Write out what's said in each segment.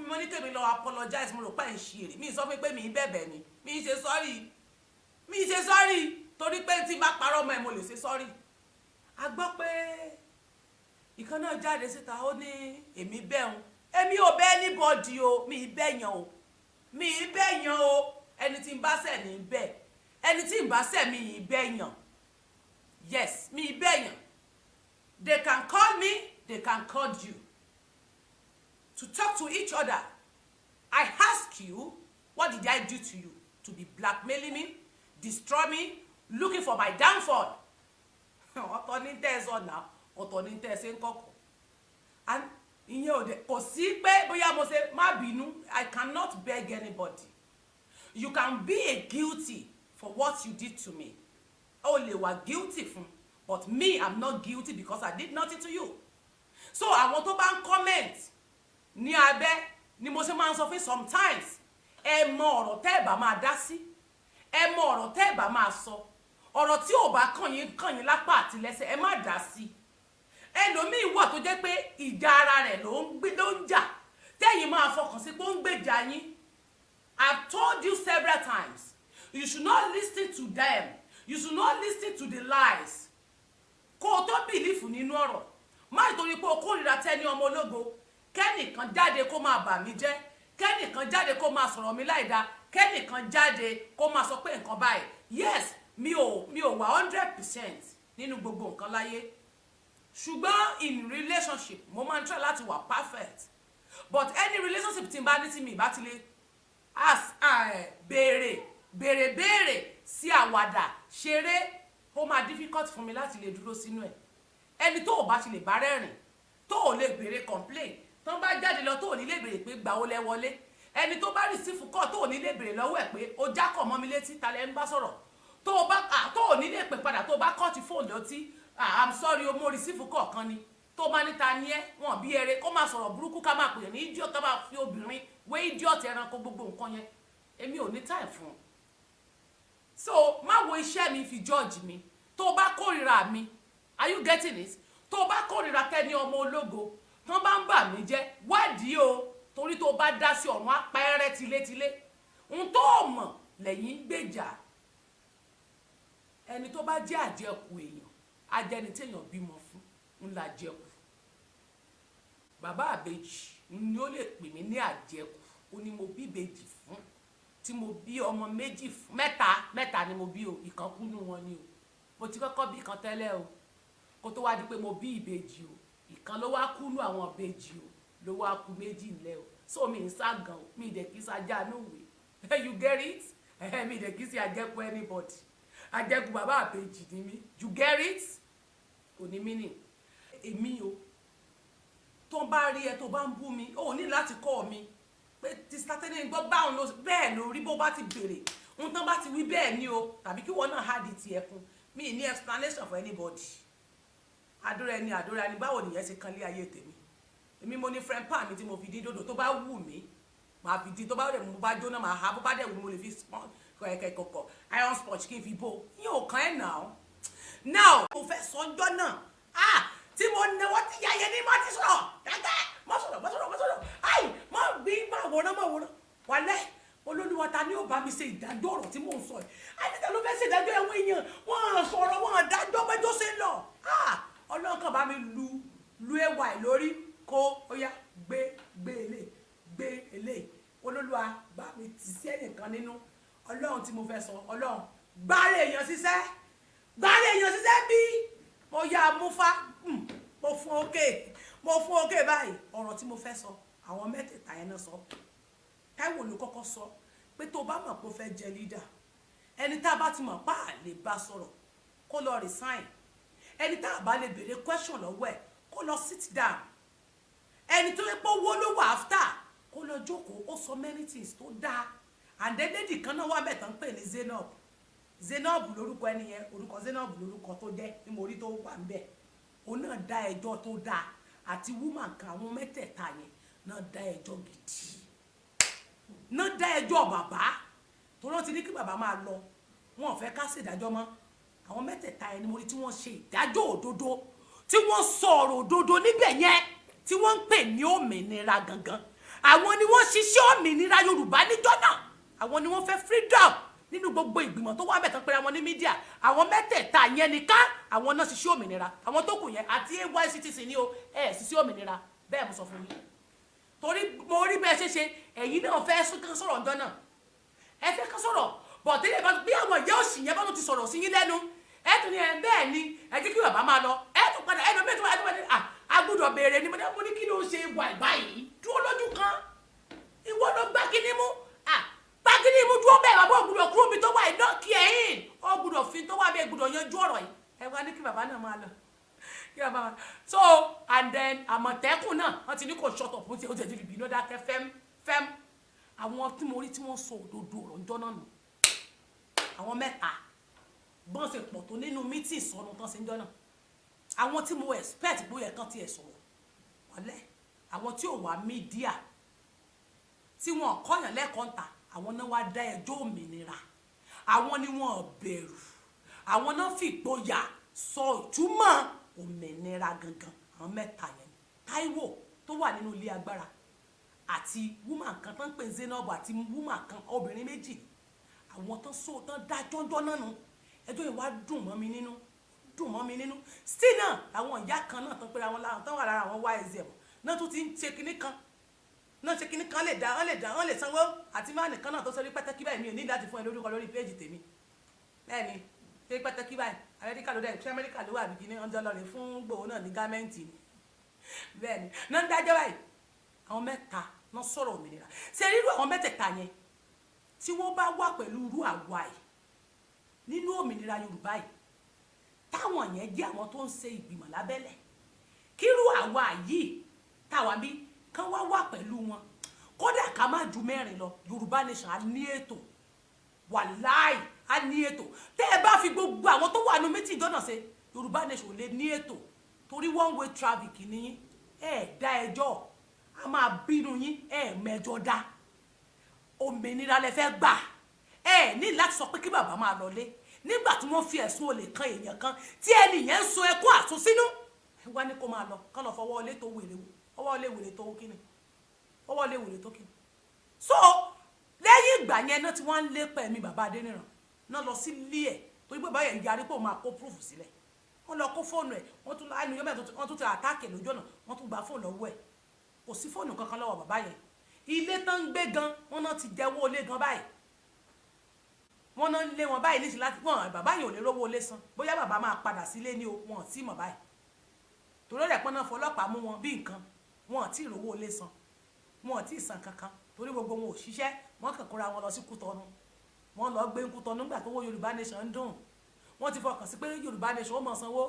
mo ní kèmi lọ apologize mo rò pé ń ṣe èrè mi sọ pé mi bẹ̀bẹ̀ ni mi ṣe sorry torí pé tí bá parọ́ mọ́ ẹ mo lè ṣe sorry. A gbọ́ pé ìkan náà jáde síta ó ní èmi bẹ̀hùn èmi ò bẹ̀ anybody o mi bẹ̀yàn o ẹni tí ń bá ṣẹ̀ ní bẹ̀ ẹni tí ń bá ṣẹ̀ mi yìí bẹ̀yàn yes mi bẹ̀yàn. They can call me, they can call you to talk to each other. I ask you, what did I do to you? To be blackmailing me, destroy me, looking for my downfall. Ọ̀tọ̀ ní tẹ́ sọ náà, ọ̀tọ̀ ní tẹ́ ṣe ń kọ́kọ́. And ìyẹn ò dé kò sí pé bóyá mo ṣe má bínú. I cannot beg anybody. You can be guilty for what you did to me. O lè wà guilty fún. But me, I'm not guilty because I did nothing to you. So àwọn tó bá ń comment ní abẹ́ ni mo ṣe máa ń sọ fún sometimes ẹ mọ ọ̀rọ̀ tẹ́ ẹ bá máa dá sí ẹ mọ ọ̀rọ̀ tẹ́ ẹ bá máa sọ ọ̀rọ̀ tí ò bá kàn yín lápá àti lẹ́sẹ̀ ẹ má dá sí. Ẹlòmíì wà tó jẹ́ pé ìjà ara rẹ̀ ló ń jà tẹ́yìn máa fọkàn sí pé ó ń gbèjà yín. I've told you several times you should not listen to them. You should not listen to the lies. Kó tó bìlífù nínú ọ̀rọ̀ má ìtorí pé o kórìíra Tenny ọmọ ológo kẹ́nìkan jáde kó máa bà mí jẹ́ kẹ́nìkan jáde kó máa sọ̀rọ̀ mi láìda kẹ́nìkan jáde kó máa sọ pé nǹkan báyìí. Yes, mi ò wà 100% nínú gbogbo nǹkan láyé ṣùgbọ́n in relationship mo máa ń try láti wà perfect but any relationship tí n bá ní tí mi bá ti lè béèrè sí àwàdà ṣeré ó máa difficult fún mi láti lè dúró sínú ẹ̀. Ẹni tó ò bá ti lè bá rẹ́rìn tó ò lè béèrè complain tó bá jáde lọ tó ò ní lè béèrè pé gbà ó lẹ wọlé ẹni tó bá receive call tó ò ní lè béèrè lọ́wọ́ ẹ̀ pé ó jákọ̀ mọ́ mi létí ta lẹ́ ń bá sọ̀rọ̀ tó ò ní lè pè padà tó bá kọ́ ti fóònù lọ́tí I'm sorry o mo receive call kan ni tó bá níta ní ẹ wọn bí eré kó máa sọ̀rọ̀ burúkú ká máa pè ní idiot tó bá fi obìnrin wé idiot ẹranko gbogbo nǹkan yẹn èmi ò ní time fún un. So má wo iṣẹ́ mi fi judge mi tó bá kórìíra mi are you getting it? Tó bá kórìíra Tenny ọmọ ológo tán bá ń bà mí jẹ́ wádìí o torí tó bá dá sí ọ̀run apẹ́rẹ́ tilétilé ohun tó mọ̀ lẹ́yìn gbèjà. Ẹni tó bá jẹ́ àjẹkù èèyàn ajẹni téèyàn bímọ fún ńlá àjẹkù. Bàbá àbèjì ni ó lè pè mí ní àjẹkù ó ní mo bí ìbejì fún tí mo bí ọmọ méjì fún mẹ́ta ni mo bí o ìkan kú nù wọn ni o mo ti kọ́kọ́ bí ìkan tẹ́lẹ̀ o kó tó wá di pé mo bí ìbejì o ìkan ló wá kú nù àwọn ìbejì o ló wá kú méjì ńlẹ̀ o so mi ń ságàn o mi ìdẹ̀ kí sájà núwèé you get it mi ìdẹ̀ kí sí àjẹkù anybody àjẹkù bàbá àbèjì ni mi you get it kò ní mí nì èmi o tó bá rí ẹ tó bá ń bú mi ó ní láti kọ́ mi pé ti Tenny gbọ́ báwọn ló bẹ́ẹ̀ lórí bó bá ti bèrè ohun tán bá ti wí bẹ́ẹ̀ ni o tàbí kí wọ́n náà hádìí ti ẹkún mi ní explanation for anybody. Àdúrà ẹni báwo nìyẹn ṣe kan lé ayé tèmi èmi mo ní friend pan mi tí mo fi dín dòdò tó bá wù mí màá fi dín tó bá rẹ̀ mo bá jóná màá ha bó bá dẹ̀ wù mo lè fi kẹ̀kẹ́ kọ̀kọ̀ iron sponge kí n fi bò yín ò kàn ẹ́ now mo fẹ́ sọ́njọ́ náà tí mo náwó tí yáyẹ ní má ti sọ̀rọ̀ dáadáa má sọ̀rọ̀ ayi má gbé má wòrán wálẹ̀ olólùwà ta ni ó bá mi ṣe ìdájọ́ ọ̀rọ̀ tí mò ń sọ yìí àyíká ló fẹ́ ṣe ìdájọ́ ẹ̀wọ̀n èèyàn wọ́n sọ̀rọ̀ wọ́n dájọ́ pẹ́jọ́ ṣe lọ ọlọ́run kan bá mi lu ẹwà ẹ̀ lórí kó ó yá gbé eléyìí olólùwà bá mi tì sí ẹnìkan nínú ọlọ́run tí mo fẹ́ sọ ọlọ́run gbáre èèyàn ṣiṣẹ́ bí mo yá múfá mo fún òkè báyìí ọ̀rọ̀ tí mo fẹ́ sọ àwọn mẹ́tẹ̀ẹ̀ta yẹn náà sọ Táíwò ló kọ́kọ́ sọ pé tó bá mọ̀ pé ó fẹ́ jẹ leader ẹni tá a bá ti mọ̀ pa á lè bá sọ̀rọ̀ kó lọ resign ẹni tá a bá lè béèrè question lọ́wọ́ ẹ̀ kó lọ sit down ẹni tó yẹ pé owó ló wà after kó lọ jókòó ó sọ many things tó dáa and then lady kan náà wà bẹ́ẹ̀ tán pè ní Zainab lórúkọ ẹni yẹn orúkọ Zainab lórúkọ tó jẹ́ ní mo rí tó wà ń bẹ̀ òun náà dá ẹjọ́ tó dáa àti woman kan àwọn mẹ́tẹ̀ẹ̀ta yẹn náà dá ẹjọ́ gidi náà dá ẹjọ́ bàbá tó rántí ní kí bàbá máa lọ wọn ò fẹ́ ká ṣèdájọ́ mọ́ àwọn mẹ́tẹ̀ẹ̀ta yẹn ni mo rí tí wọ́n ṣe ìdájọ́ òdodo tí wọ́n sọ ọ̀rọ̀ òdodo níbẹ̀ yẹn tí wọ́n ń pè ní òmìnira gangan àwọn ni wọ́n ṣiṣẹ́ òmìnira Yorùbá níjọ́ náà àwọn ni wọ́n fẹ́ freedom nínú gbogbo ìgbìmọ̀ tó wà bẹ̀ tán pé àwọn ní mídíà àwọn mẹ́tẹ̀ẹ̀ta yẹn nìkan àwọn náà ṣiṣẹ́ òmìnira àwọn tó kù yẹn àti AYCTC ní o ṣiṣẹ́ òmìnira bẹ́ẹ̀ mo sọ fún yín torí mo rí bẹ́ẹ̀ ṣe ẹ̀yin náà fẹ́ sọ̀rọ̀ ǹjọ́ náà ẹ fẹ́ kán sọ̀rọ̀ bọ̀dé bá bí àwọn ìyá òsì yẹn bá tún ti sọ̀rọ̀ sí yín lẹ́nu ẹ tún ní ẹ bẹ́ẹ̀ ni ẹ jẹ́ kí bàbá máa lọ ẹ tún padà ẹ lọ bẹ́ẹ̀ tó wà ní agbọ́dọ̀ béèrè ni mo ní kí ló ṣe wà báyìí dúró lójú kan ìwọ ló gbá kíní mú gbá kíní mú dúró bẹ́ẹ̀ bàbá ògbúdọ̀ kúrò mi tó wà iná kí ẹ̀yìn ògbúdọ̀ fi tó wà bẹ́ẹ̀ gbúdọ̀ yanjú ọ̀rọ̀ yìí ẹ wá ní kí bàbá náà máa lọ kí bàbá máa so and then Àmọ̀tẹ́kùn náà wọ́n ti ní kò shut up ó ti di bìbí ló dákẹ́ fẹ́m àwọn tí mo rí tí wọ́n sọ òdodo ọ̀rọ̀ ńjọ́ náà nù àwọn mẹ́ta bọ́n ṣe pọ̀ tó nínú mítì sọnù tán sí ńjọ́ náà àwọn tí mo expect bóyá kan tiẹ̀ sọ̀rọ̀ wọlé àwọn tí ò wá mídíà tí wọn kọ́yàn lẹ́kọ̀ọ́ ta àwọn náà wá dá ẹjọ́ òmìnira àwọn ni wọn bẹ̀rù àwọn náà fìgboyà sọ ìtumọ̀ òmìnira gangan àwọn mẹ́ta yẹn Táíwò tó wà nínú ilé agbára àti woman kan tán pè Zainab àti woman kan obìnrin méjì àwọn tán so tán dá jọ́njọ́ náà nù ẹjọ́ yìí wá dùn mọ́ mi nínú still náà àwọn ìyá kan náà tán pé àwọn láwọn tán wà lára àwọn ysm náà tún ti ń ṣe kinní kan lè sanwó àti máa nìkan náà tó sọ rí pẹ́tẹ́kí báyìí mi ò ní láti fún ẹ lórúkọ lórí péjì tèmi bẹ́ẹ̀ ni ṣé pẹ́tẹ́kí báyìí Amẹ́ríkà ló dẹ̀ ṣé Amẹ́ríkà ló wà bí kíní ọjọ́ lọ́rẹ̀ fún Gbòho náà ní gámẹ́ǹtì ni bẹ́ẹ̀ ni náà ń dájọ́ báyìí àwọn mẹ́ta náà sọ̀rọ̀ òmìnira ṣe rírú àwọn mẹ́tẹ̀ẹ̀ta yẹn tí wọ́n bá wà pẹ̀lú irú àwa yìí nínú òmìnira Yorùbá yìí táwọn yẹn jẹ́ àwọn tó ń ṣe ìgbìmọ̀ lábẹ́lẹ̀ kírú àwa yìí táwa bí kán wá pẹ̀lú wọn kódà ká má ju 4 lọ Yorùbá nation á ní ètò wàláì á ní ètò tẹ́ ẹ bá fi gbogbo àwọn tó wà nínú méjì ìjọ́nà ṣe Yorùbá nation lè ní ètò torí one way traffic ní dá ẹjọ́ a máa bínú yín mẹ́jọ dá òmìnira lẹ fẹ́ gbà ní láti sọ pé kí bàbá máa lọlé nígbà tí wọ́n fi ẹ̀sùn olè kan èèyàn kan tí ẹnìyẹn ń sun ẹkún àsunsínú ẹ wá ní kó máa lọ kán lọ fọwọ́ ilé tó wèrè ọwọ́ ilé wèrè tó kíni ọwọ́ ilé wèrè tó kíni so lẹ́yìn ìgbà yẹn náà tí wọ́n ń lépa ẹ̀mí bàbá Adéníran náà lọ sí ilé ẹ̀ torí pé báyẹn yarí pé òun máa kó proof sílẹ̀ wọ́n lọ kó fóònù ẹ̀ wọ́n tún láàánú yọmọ wọ́n tún ti àtàkì lójú ọ̀nà wọ́n tún gba fóònù lọ́wọ́ ẹ̀ kò sí fóònù kankan lọ́wọ́ bàbá yẹn ilé tán ń gbé gan wọ́n náà ti jẹ́wọ́ ilé gan báyìí wọ́n náà ń lé wọn báyìí níṣẹ́ láti wọ́n bàbá yẹn ò lè rówó ilé san bóyá bàbá máa padà sílé ní o wọn tí mọ̀ báyìí torí rẹ̀ pọ́n náà fọlọ́pàá mú wọn bí nǹkan wọn tí rówó ilé san wọn tí san kankan torí gbogbo wọn ò ṣiṣẹ́ wọ́n kàn kóra wọn lọ sí Kútọ́nù wọ́n lọ gbé Kútọ́nù nígbà tó wó Yorùbá nation ń dùn wọ́n ti fọkàn sí pé Yorùbá nation ó mọ̀ sanwó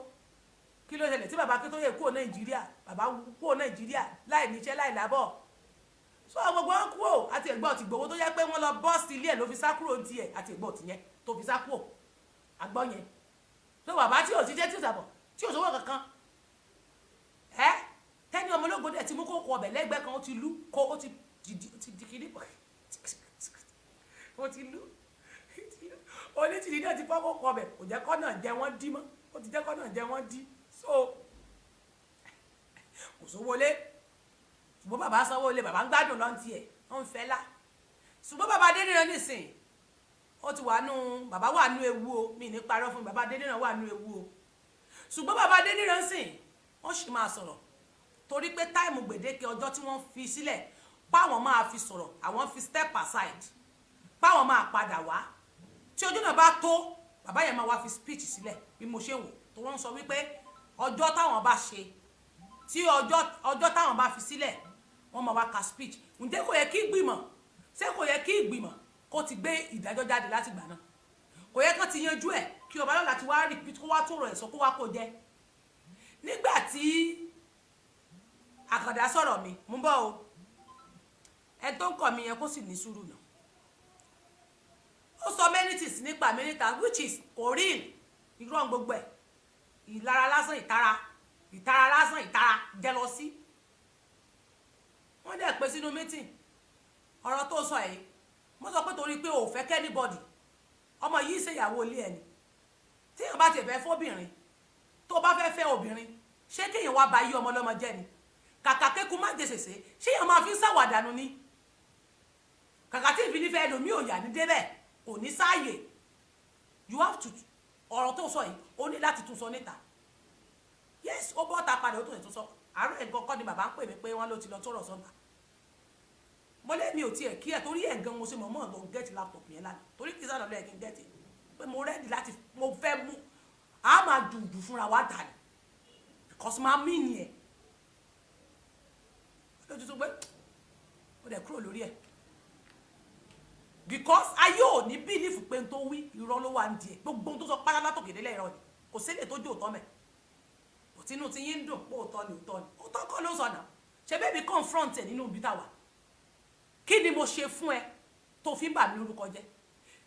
kí ló ṣẹlẹ̀ tí bàbá kí tó yẹ kúrò Nàìjíríà bàbá kúrò Nàìjíríà láì níṣẹ́ láì lábọ̀ so gbogbo wọn kúrò àti ẹ̀gbọ́n ti Gbowó tó yẹ pé wọ́n lọ bọ́ọ̀sì ilé ẹ̀ ló fi sá kúrò tiẹ̀ àti ẹ̀gbọ́n ti yẹn tó fi sá kúrò àgbọ́n yẹn so bàbá tí ò ṣiṣẹ́ tí ò sàbọ̀ tí ò sówó kankan Tenny ọmọ ológun dẹ̀ ti mú kókó ọbẹ̀ lẹ́gbẹ̀ẹ́ kan ó ti lú kó ó ti di kiri pọ̀ ó ti lú onítìrí náà ti fọ́ kókó ọbẹ̀ kò jẹ́ kọ́ náà jẹ wọ́n dí mọ́ ó ti jẹ́ kọ́ náà jẹ wọ́n dí so kò sówó lé ṣùgbọ́n bàbá sanwó lé bàbá ń gbádùn lọ́ntì ẹ̀ wọ́n ń fẹ́ lá ṣùgbọ́n bàbá Adéníran nìsín ó ti wà nù bàbá wà nù ewu o mi ní parọ́ fún bàbá Adéníran wà nù ewu o ṣùgbọ́n bàbá Adéníran sìn wọ́n sì máa sọ̀rọ̀ torí pé táìmù gbèdéke ọjọ́ tí wọ́n fi sílẹ̀ báwọn máa fi sọ̀rọ̀ àwọn fi step aside báwọn máa padà wá tí ojú náà bá tó bàbá yẹn máa wá fi speech sílẹ̀ bí mo ṣe wò tó wọ́n sọ wípé ọjọ́ táwọn bá ṣe tí ọjọ́ táwọn bá fi sílẹ̀ wọ́n máa wá ka speech ǹjẹ́ kò yẹ kí ìgbìmọ̀ ṣé kò yẹ kí ìgbìmọ̀ kó ti gbé ìdájọ́ jáde láti gbà náà kò yẹ kán ti yanjú ẹ̀ kí ọba lọ́la ti wá repeat kó wá tó rọ̀ ẹ̀ sọ kó wá kó jẹ́ nígbà tí Àkàndá sọ̀rọ̀ mi mú bọ́ o ẹ tó ń kọ̀ mí yẹn kó sì ní sùúrù náà ó sọ many things nípa mẹ́ríta which is kò real irọ́ gbogbo ẹ̀ ìlara lásán ìtara lásán ìtara jealousy wọ́n dẹ̀ pé sínú meeting ọ̀rọ̀ tó sọ yìí mo sọ pé torí pé ò fẹ́ kẹ́nìbọ̀dì ọmọ yìí ṣèyàwó ilé ẹni tí èèyàn bá ti fẹ́ fóbìnrin tó bá fẹ́ obìnrin ṣé kéèyàn wá ba yí ọmọ lọ́mọ jẹ́ ni kàkà kéku má jèsèsè ṣé èèyàn máa fi ń ṣàwàdànù ni kàkà tí ìfi nífẹ̀ẹ́ lòmí ò yà ní débẹ̀ kò ní sáàyè you have to ọ̀rọ̀ tó sọ yìí ó ní láti tún sọ níta yes ó bọ́ ta padà ó tó ètò sọ àárọ̀ ẹ̀gàn kọ́ ni bàbá ń pè mí pé wọ́n ló ti lọ tó rọ̀ sọ́nà mo lé mi ò tiẹ̀ kí ẹ̀ torí ẹ̀ gan mo ṣe mọ̀ mọ́ ọ̀gbọ̀n gẹ́ẹ̀tì laptop yẹn lánàá torí kí sáà lọ́ọ́ ẹ̀ kí n gẹ́ẹ̀tì pé mo rẹ́ẹ̀dì láti mo fẹ́ mú a máa dùdù fúnra wa dà ní because máa mí ni ẹ̀ lójú tó gbé ó dẹ̀ kúrò lórí ẹ̀ because ayé ò ní bílífù pé n tó wí irọ́ ló wà ń di ẹ̀ gbogbo ohun tó sọ pátá látòkè délẹ̀ irọ́ ni kò sílẹ̀ tó jó òótọ́ mẹ́ òtínú ti yín dùn pé òótọ́ ni òótọ́ kọ́ ló sọ̀nà ṣe bẹ́ẹ̀ bí confront ẹ̀ nínú ibi táwa kí ni mo ṣe fún ẹ tó fi ń bà mí lórúkọ jẹ́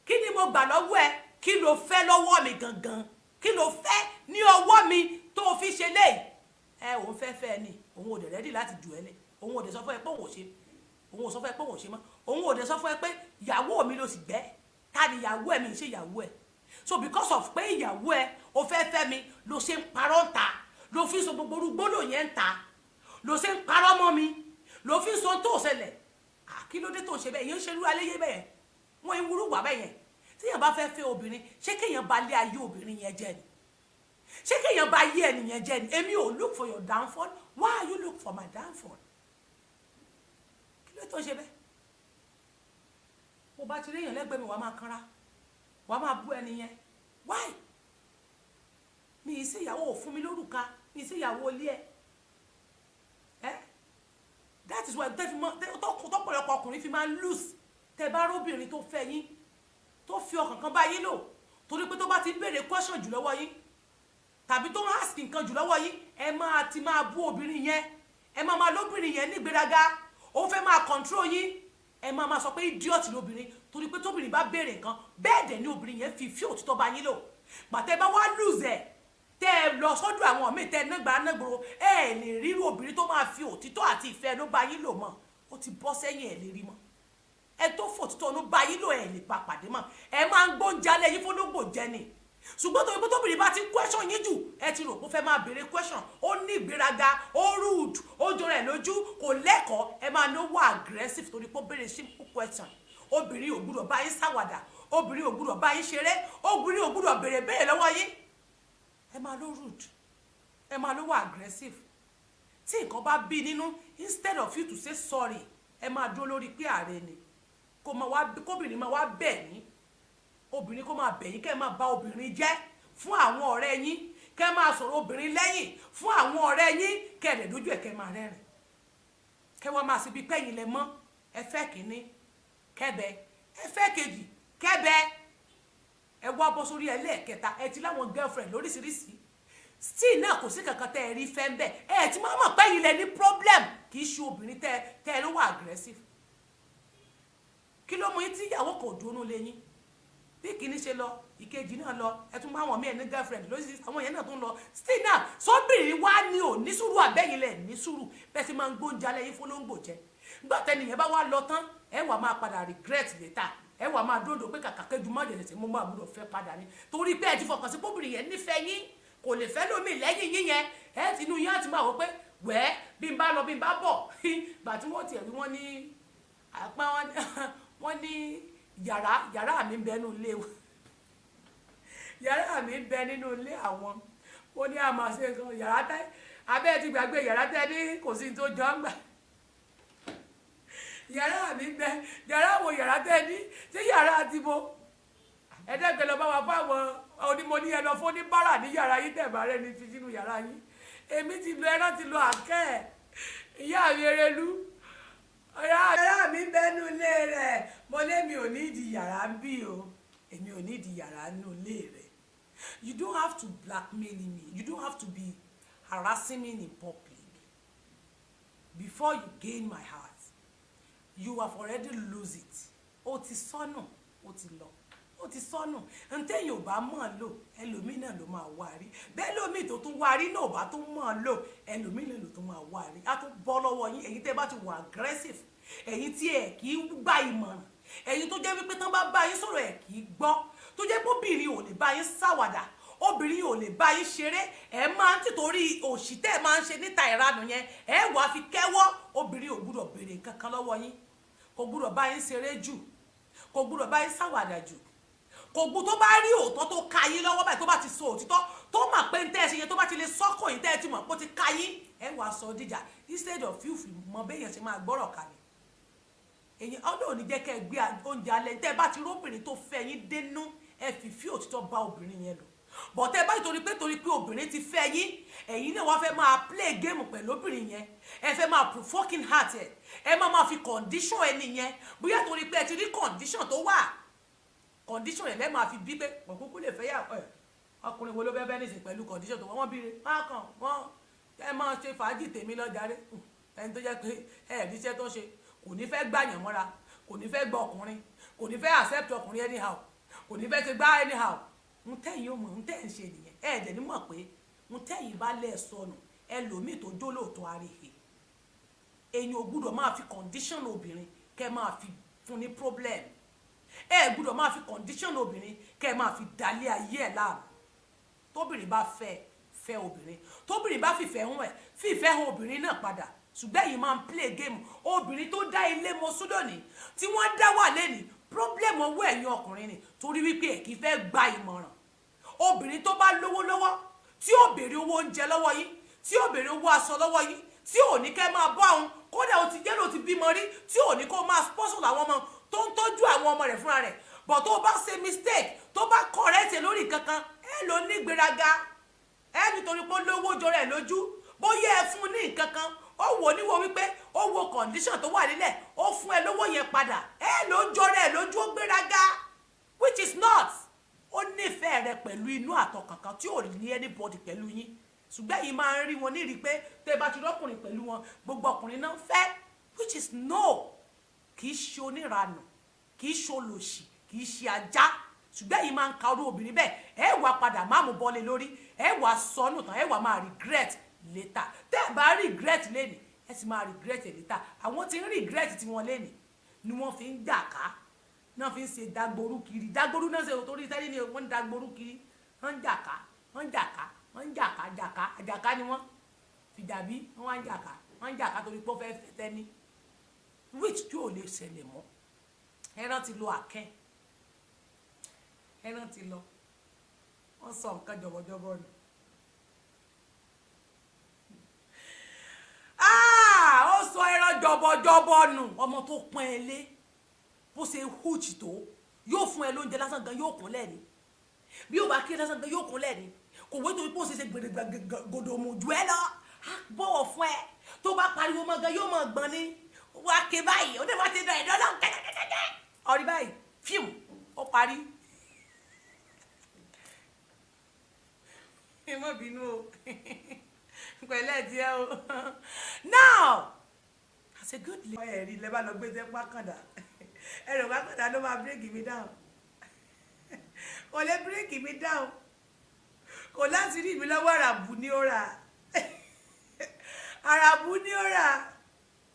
kí ni mo gbà lọ́wọ́ ẹ kí ló fẹ́ lọ́wọ́ mi gangan kí ló fẹ́ ní ọwọ́ mi tó fi ṣe léyìí òun fẹ́ ni òun ò dẹ̀ rẹ́dì láti jù ẹ́ lẹ̀ òun ò dẹ̀ sọ fún ẹ pé òun ò ṣe òun ò sọ fún ẹ pé òun ò ṣe mọ́ òun ò dẹ̀ sọ fún ẹ pé ìyàwó mi ló sì gbẹ́ ta ni ìyàwó ẹ mi ń ṣe ìyàwó ẹ so because of pé ìyàwó ẹ o fẹ́ mi ló ṣe ń parọ́ ń ta ló fi sọ gbogbo orúgbólò yẹn ń ta ló ṣe ń parọ́ mọ́ mi ló fi sọ tó ṣẹlẹ̀ kí ló dé tó ṣe bẹ́ẹ̀ yẹn ń ṣerú aléyé bẹ́ẹ̀ wọ́n ń wúrú wà bẹ́ẹ̀ yẹn tíyàn bá fẹ́ obìnrin ṣé kéèyàn bá lé ayé obìnrin yẹn jẹ́ ni ṣé kéèyàn bá yé ẹnìyẹn jẹ́ ni èmi ò look for your downfall why you look for my downfall kí ló tó ṣe bẹ́ẹ̀ mo bá ti rí èèyàn lẹ́gbẹ̀ẹ́ mi wàá máa kanra wàá máa bú ẹnìyẹn why mi ì sí ìyàwó ò fún mi lórúkà mi ì sí ìyàwó ilé ẹ that is why tọ́pọ̀lọpọ̀ ọkùnrin fi máa ń lose tẹ bá róbìnrin tó fẹ́ yín tó fi ọkàn kan bá yín lò torí pé tó bá ti béèrè question jù lọ́wọ́ yín tàbí tó ń ask nǹkan jù lọ́wọ́ yín ẹ máa ti máa bú obìnrin yẹn ẹ máa lóbìnrin yẹn nígbéraga ó fẹ́ máa control yín ẹ máa sọ pé idiot lóbìnrin torí pé tóbìnrin bá béèrè nǹkan bẹ́ẹ̀ dẹ̀ ni obìnrin yẹn fi òtítọ́ bá yín lò pàtẹ́ bá wá lose ẹ̀ tẹ́ ẹ lọ sọ́dọ̀ àwọn míì tẹ́ ẹ nágbòro ẹ lè ríru obìnrin tó máa fi òtítọ́ àti ìfẹ́ ló bá yín lò mọ́ ó ti bọ́ sẹ́yìn ẹ lè rí mọ́ ẹ tó fòtítọ́ ló bá yín lò ẹ lè pa pàdé mọ́ ẹ máa ń gbóúnjẹ alẹ́ yín fólógbò jẹ ni ṣùgbọ́n tó tóbìnrin bá ti question yín jù ẹ ti rò pé ó fẹ́ máa béèrè question ó ní ìgbéraga ó rude ó jọra ẹ̀ lójú kò lẹ́kọ̀ọ́ ẹ máa ní ó wà aggressive torí pé ó béèrè simple question obìnrin ò gbúdọ̀ bá yín ṣàwàdà obìnrin ò gbúdọ̀ bá yín ṣeré obìnrin ò gbúdọ̀ béèrè lọ́wọ́ yín ẹ máa ló rude ẹ máa ló wà aggressive tí nǹkan bá bí nínú instead of you to say sorry ẹ máa dúró lórí pé ààrẹ ni kóbìnrin máa wá bẹ̀ yín obìnrin kó máa bẹ̀ yín kẹ́ ẹ máa bà obìnrin jẹ́ fún àwọn ọ̀rẹ́ yín kẹ́ ẹ máa sọ̀rọ̀ obìnrin lẹ́yìn fún àwọn ọ̀rẹ́ yín kẹ́ ẹ lè dójú ẹ̀ kẹ́ ẹ máa rẹ́rìn kẹ́ wọ́n máa sì bí pẹ́yìn lẹ mọ́ ẹ fẹ́ kínní kẹ́bẹ ẹ fẹ́ kejì kẹ́bẹ ẹ wá bọ́ sórí ẹlẹ́ẹ̀kẹta ẹ ti láwọn girlfriend lóríṣiríṣi still náà kò sí kankan tẹ́ ẹ rí fẹ́ ń bẹ̀ ẹ ti máa mọ̀ pẹ́yìn lẹ ní problem kì í ṣe obìnrin tẹ́ ẹ ló wà aggressive kí ló mú yín tí ìyàwó kò dúró lẹ́yìn bí kìíní ṣe lọ ìkejì náà lọ ẹ tún máa wọn mí ẹ ní girlfriend lóṣìṣẹ́ àwọn yẹn náà tún lọ still náà sóbìnrin wá ní ò ní sùúrù àbẹ́yìn lẹ̀ ní sùúrù bẹ́ẹ̀ sì máa ń gbóúnjẹ alẹ́ yín fọlọ́ngbò jẹ nígbà tẹ́nìyẹn bá wá lọ tán ẹ wà máa padà regret later ẹ wà máa dúró pé kàkà kéjú má jẹ̀lẹ̀ sí mo máa gbúdọ̀ fẹ́ padà ní torí pé ẹ ti fọkàn sí póbìnrin yẹn nífẹ̀ẹ́ yín kò lè fẹ́ lómi lẹ́yìn yín yẹn ẹ ti inú yín àti máa wọ pé wẹ́ẹ́ bí n bá lọ bí n bá bọ̀ gbà tí wọ́n tiẹ̀ rí wọ́n ní àpá wọ́n ní yàrá mi ń bẹ nínú ilé yàrá mi ń bẹ nínú ilé àwọn ó ní àmà ṣe nǹkan yàrá tẹ abẹ́ ti gbàgbé yàrá tẹ ní kò sí tó jọ ń gbà yàrá mi ń bẹ yàrá wo yàrá tẹ ní tí yàrá ti bo ẹ̀ẹ́dẹ́gbẹ̀ lọ bá wa fáwọn onímọ̀ ní ẹlọ fún oníbàárà ní yàrá yín tẹ̀bà rẹ̀ ní fi sínú yàrá yín èmi ti lo ẹran ti lo àkẹ́ ìyá mi erelu yàrá mi ń bẹ nínú ilé rẹ̀ mo lé mi ò ní ìdí yàrá ń bí o èmi ò ní ìdí yàrá nínú ilé rẹ̀. You don't have to blackmail me. You don't have to be harassing me in public. Before you gain my heart, you have already lose it. Ó ti sọnù, ó ti lọ. Ó ti sọnù. Ntẹ́yìn ò bá mọ̀ lò, ẹlòmíì náà ló máa wá rí. Bẹ́ẹ̀ lómi tó tún wá rí náà ò bá tún mọ̀ lò, ẹlòmíì náà ló tún máa wá rí. Á tún bọ́ lọ́wọ́ yín, ẹ̀yin tẹ́ bá ti wà aggressive. Ẹ̀yin tí ẹ̀ kì í gba ìmọ̀ràn. Ẹ̀yin tó jẹ́ wípé tán bá bá yín sọ̀rọ̀ ẹ̀ kì í gbọ́. Tó jẹ́ pé obìnrin ò lè bá yín ṣàwàdà obìnrin ò lè bá yín ṣeré ẹ máa ń tìtorí òṣì tẹ́ ẹ máa ń ṣe níta ìranù yẹn ẹ wàá fi kẹ́wọ́ obìnrin ò gbúdọ̀ béèrè nǹkan kan lọ́wọ́ yín kò gbúdọ̀ bá yín ṣeré jù kò gbúdọ̀ bá yín ṣàwàdà jù kò gbú tó bá rí òótọ́ tó ka yín lọ́wọ́ báyìí tó bá ti sọ òtítọ́ tó mà pé ń tẹ́ ẹ ṣe yẹn tó bá ti lè sọ́kò yín tẹ́ ẹ ti mọ̀ pé ó ti ka yín ẹ wàá sọ díjà instead of you mọ béèyàn ṣe máa gbọ́rọ̀ kalẹ̀ èyí ọdún òní jẹ́ kẹ́ ẹ gbé oúnjẹ alẹ́ tẹ́ ẹ bá ti róbìnrin tó fẹ́ yín dénú ẹ fìfí òtítọ́ bá obìnrin yẹn lò bọ̀ tẹ́ ẹ bá torí pé obìnrin ti fẹ́ yín ẹ̀yin náà wá fẹ́ máa play game pẹ̀lú obìnrin yẹn ẹ fẹ́ máa provoking heart ẹ máa fi condition ẹni yẹn bóyá torí pé ẹ ti rí condition tó wà condition yẹn lẹ́ máa fi bí pé kúkú lè fẹ́ yà ọkùnrin wo ló bẹ́ẹ̀ bẹ́ẹ̀ nìsín pẹ̀lú condition tó wọ́n bíire bákan wọ́n ẹ máa ṣe fàájì tèmi lọ́jàre ẹni tó jẹ́ pé ẹ̀ẹ́díṣẹ́ tó ṣe kò ní fẹ́ gbàyàn mọ́ra kò ní fẹ́ gbọ́ ọkùnrin kò ní fẹ́ accept ọkùnrin anyhow kò ní fẹ́ ṣe gbá anyhow ń tẹ̀yìn ó mọ̀ ń tẹ̀ ń ṣe nìyẹn ẹ̀ẹ́dẹ̀ ní mọ̀ pé ń tẹ̀yìn bá lẹ̀ sọnù ẹlòmíì tó jó lóòótọ́ àríhe èyàn ò gbúdọ̀ máa fi condition obìnrin kẹ́ máa fi fún ní problem ẹ gbúdọ̀ máa fi condition obìnrin kẹ́ máa fi dalé ayé ẹ̀ láàmú tóbìnrin bá fẹ́ obìnrin tóbìnrin bá fìfẹ́ hàn ẹ̀ fìfẹ́ hàn obìnrin náà padà ṣùgbọ́n èyí máa ń play game obìnrin tó dá ilé mọ súdọ̀nì tí wọ́n dá wà lẹ́nì problem owó ẹ̀yin ọkùnrin ni torí wípé ẹ̀ kì í fẹ́ gba ìmọ̀ràn obìnrin tó bá lówó lọ́wọ́ tí ó béèrè owó oúnjẹ lọ́wọ́ yín tí ó béèrè owó aṣọ lọ́wọ́ yín tí ò ní kẹ́ máa bọ́ àwọn kódà ó ti jẹ́ ló ti bímọ rí tí ò ní kó máa sponsor àwọn ọmọ tó ń tọ́jú àwọn ọmọ rẹ̀ fúnra rẹ̀ bọ̀ tó bá ṣe mistake tó bá correct lórí kankan ẹ ló ní gbéraga ẹ nítorí pé ó lówó jọrọ ẹ lójú bóyá ẹ fún ní nǹkan kan ó wò níwò wípé ó wo condition tó wà nílẹ̀ ó fún ẹ lówó yẹn padà ẹ ló jọrọ ẹ lójú ó gbéraga which is not ó nífẹ̀ẹ́ rẹ pẹ̀lú inú àtọkànkan tí ò ní anybody pẹ̀lú yín ṣùgbọ́n yìí máa ń rí wọn nírí pé tẹ́ bá ti rọ́kùnrin pẹ̀lú wọn gbogbo ọkùnrin náà fẹ́ which is no kì í ṣe oníranù kì í ṣe olòṣì kì í ṣe ajá ṣùgbọ́n yìí máa ń ka orú obìnrin bẹ́ẹ̀ ẹ wà padà má mú bọ́lé lórí ẹ wà sọnù tán ẹ wà máa regret later tẹ́ ẹ bá regret lẹ́nìí ẹ sì máa regret later àwọn tí ń regret tí wọ́n lẹ́nìí ni wọ́n fi ń jà ká náà fi ń ṣe dagboru kiri dagboru náà ṣe torí sẹ́yìn ni wọ́n ń dagboru kiri wọ́n ń jà ká wọ́n ń jà ká wọ́n ń jàká jàká àjàká ni wọ́n fìdàbí wọ́n wá ń jàká wọ́n ń jàká torí pé ó fẹ́ fẹ́ Tenny which tí ò lè ṣẹlẹ̀ mọ́ ẹran ti lo àkẹ́ ẹran ti lọ wọ́n sọ nǹkan jọ̀bọ̀jọ̀bọ̀ ni ó sọ ẹran jọ̀bọ̀jọ̀bọ̀ nù ọmọ tó pọ́n ẹ lé bó ṣe húùchì tó yóò fún ẹ lóúnjẹ lásán gan yóò kún lẹ́ni bí ó bá kí lásán gan yóò kún lẹ́ni kò wé torí pé ó ṣe gbèdégbèdò mú ju ẹ lọ á bọ̀wọ̀ fún ẹ tó bá pariwo mọ́ gan yóò mọ̀ gbọ́n ní wá ké báyìí ó dé wá ti dán ẹ̀dọ́ náà kẹ́kẹ́kẹ́kẹ́ ọ̀rí báyìí fíìmù ó parí. ẹ má bínú o pẹ̀lẹ́ díẹ̀ o now as a good lady. ẹ̀rí lẹ́ bá lọ gbé sẹ́ pákàndá ẹ̀rọ pákàndá ló máa bírèkì mi down kò lè bírèkì mi down kò láti rí mi lọ́wọ́ àràbù ní ó rà àràbù ní ó rà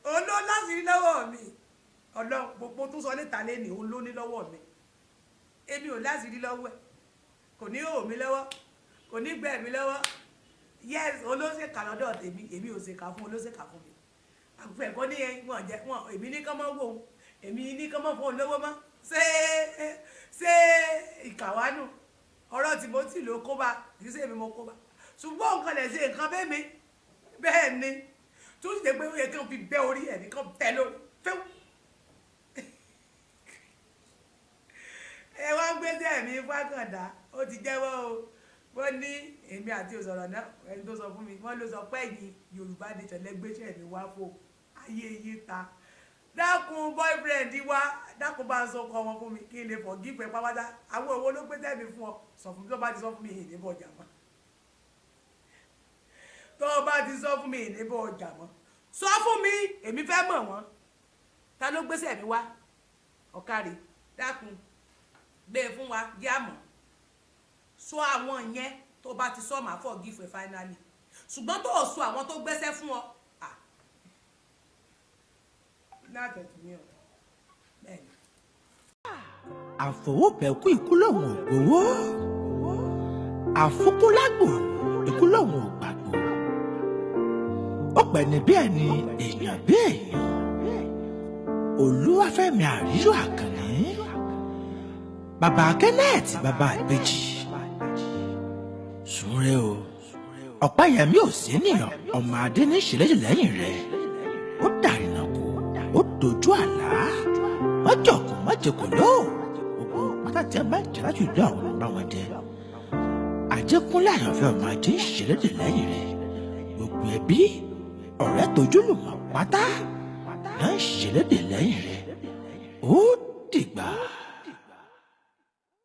òun ló láti rí lọ́wọ́ mi ọ̀nà gbogbo tó sọ níta lẹ́nìí òun ló ní lọ́wọ́ mi èmi ò láti rí lọ́wọ́ ẹ̀ kò ní hò mí lọ́wọ́ kò ní gbẹ̀ mí lọ́wọ́ yes olóṣèkà lọ́dọ̀ tèmi èmi ò ṣèkà fún olóṣèkà fún mi àgbẹ̀ kọ́ ní wọn jẹ́ wọn èmi ní kán mọ́ wò ó èmi ní kán mọ́ fún olówó mọ́ ṣé ìkàwánù ọ̀rọ̀ Timothy ló kó bá kì í ṣe èmi mo kó bá ṣùgbọ́n nǹkan lè ṣe nǹkan bẹ́ẹ̀ mi bẹ́ẹ̀ ni tó ṣe pé ó yẹ kí wọ́n fi bẹ́ orí ẹ̀ nìkan tẹ̀ lórí fẹ́ẹ́. ẹ wá gbé tẹ̀ mí fákàndá ó ti jẹ́wọ́ o wọ́n ní èmi àti òsọ̀rọ̀ náà ẹni tó sọ fún mi wọ́n ló sọ pé ẹ̀yin Yorùbá nation lẹ́gbẹ́sẹ̀ mi wá fò ayé yín ta dákun boyfriend wa dákun bá ń sọ ọkọ wọn fún mi kí n lè forgive ẹ pápátá àwọn owó ló gbé tẹ̀mí fún ọ sọ fún mi tó bá ti sọ fún mi ìníbọ̀ ọjà mọ́ tó bá ti sọ fún mi ìníbọ̀ ọjà mọ́ sọ fún mi èmi fẹ́ mọ̀ wọ́n ta ló gbéṣẹ́ mi wá ọ̀kàrí dákun gbé e fún wa jẹ́ àmọ́ sọ àwọn yẹn tó bá ti sọ máa forgive ẹ finally ṣùgbọ́n tó sọ àwọn tó gbéṣẹ́ fún ọ àfọwọ́bẹ̀kú ikú lòun ò gbowó àfúkúlágbò ikú lòun ò gbàgbó ó pẹ̀ni bí ẹni èèyàn bí èèyàn Olúwafẹ́mi Àríyọ̀ Àkànní bàbá Kenneth bàbá ìbejì súnré o Ọ̀pẹ́yẹmí Òsénìyàn ọmọ adé ní ìṣẹ̀lẹ̀ lẹ́yìn rẹ̀ ó dàrínà kó ó dojú àlá mọ́jọ̀kú mọ́jẹ̀kú ló gbogbo pátá bá jẹ́ láti ìlú àwọn ọmọ wọn jẹ Àjẹkúnlé Àyànfẹ́ ọmọ adé ìṣẹ̀lẹ̀ lẹ́yìn rẹ̀ gbogbo ẹbí ọ̀rẹ́ tójúlùmọ̀ pátá náà ìṣẹ̀lẹ̀ lẹ́yìn rẹ̀ ó dìgbà.